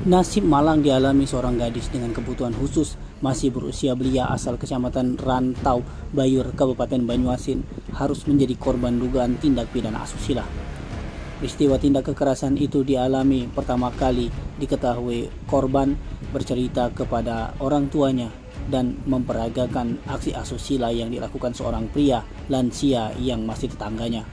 Nasib malang dialami seorang gadis dengan kebutuhan khusus masih berusia belia asal Kecamatan Rantau Bayur, Kabupaten Banyuasin, harus menjadi korban dugaan tindak pidana asusila. Peristiwa tindak kekerasan itu dialami pertama kali diketahui korban bercerita kepada orang tuanya dan memperagakan aksi asusila yang dilakukan seorang pria lansia yang masih tetangganya.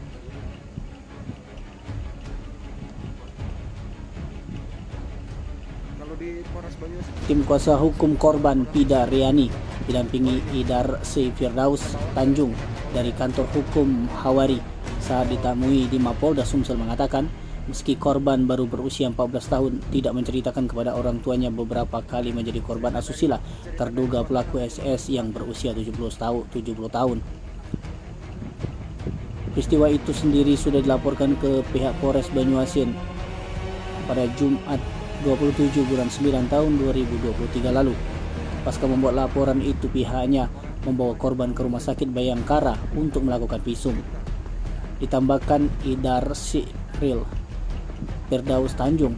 Tim kuasa hukum korban Pida Riani didampingi Idar C. Firdaus Tanjung dari kantor hukum Hawari saat ditemui di Mapolda Sumsel mengatakan meski korban baru berusia 14 tahun tidak menceritakan kepada orang tuanya beberapa kali menjadi korban asusila terduga pelaku SS yang berusia 70 tahun. Peristiwa itu sendiri sudah dilaporkan ke pihak Polres Banyuasin pada Jumat 27 bulan 9 tahun 2023 lalu. Pasca membuat laporan itu, pihaknya membawa korban ke Rumah Sakit Bayangkara untuk melakukan visum. Ditambahkan Idar Sikril Firdaus Tanjung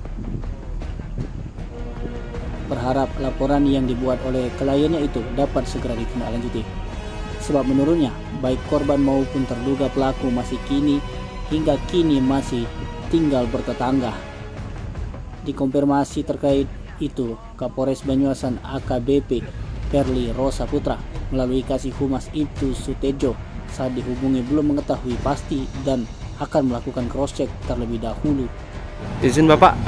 berharap laporan yang dibuat oleh kliennya itu dapat segera ditindaklanjuti. Sebab menurutnya, baik korban maupun terduga pelaku hingga kini masih tinggal bertetangga. Dikonfirmasi terkait itu, Kapolres Banyuasin AKBP Perli Rosa Putra melalui Kasih Humas Ibtu Sutejo saat dihubungi belum mengetahui pasti dan akan melakukan cross check terlebih dahulu. Izin Bapak,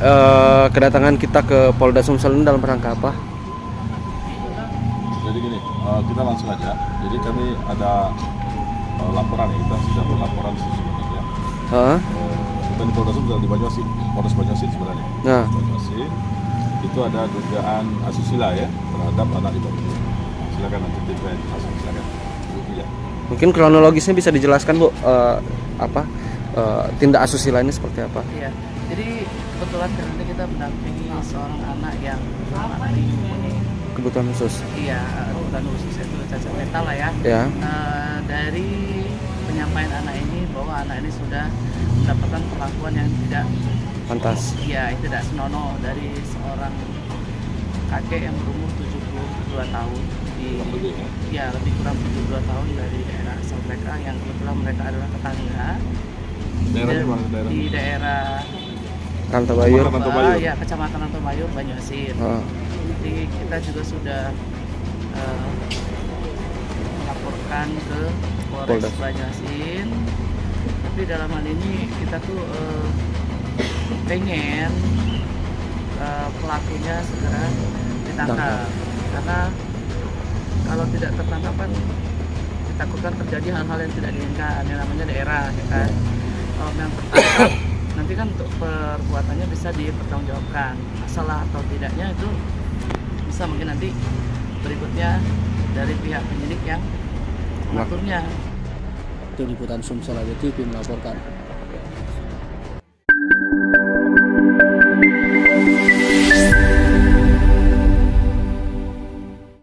kedatangan kita ke Polda Sumsel ini dalam rangka apa? Jadi gini, kita langsung aja. Jadi kami ada laporan ya, kita sudah berlaporan sebenarnya. Bukan di Polda Sumsel, di Banyuasin, Polres Banyuasin sebenarnya. Nah. Banyuasin itu ada dugaan asusila ya terhadap anak di bawah. Silakan nanti tim silakan. Ya. Mungkin kronologisnya bisa dijelaskan Bu, tindak asusila ini seperti apa? Iya. Jadi kebetulan karena kita mendampingi seorang anak yang mempunyai Kebutuhan khusus. Iya, kebutuhan khusus itu cacat mental lah ya. Ya. Dari penyampaian anak ini bahwa anak ini sudah mendapatkan perlakuan yang tidak Pantas. Iya, tidak senonoh dari seorang kakek yang berumur 72 tahun lebih kurang 72 tahun dari daerah asal mereka yang kebetulan mereka adalah tetangga. Di daerah Rantau Bayur. Ya, Kecamatan Rantau Bayur, Banyuasin. Jadi kita juga sudah melaporkan ke Polres Banyuasin. Tapi dalam hal ini kita tuh pengen pelakunya segera ditangkap, karena kalau tidak tertangkap kan ditakutkan terjadi hal-hal yang tidak diinginkan, yang namanya daerah ya kan. Kalau memang tertangkap nanti kan untuk perbuatannya bisa dipertanggungjawabkan, salah atau tidaknya itu bisa mungkin nanti berikutnya dari pihak penyidik yang mengaturnya. Tim Liputan Sumsel TV melaporkan.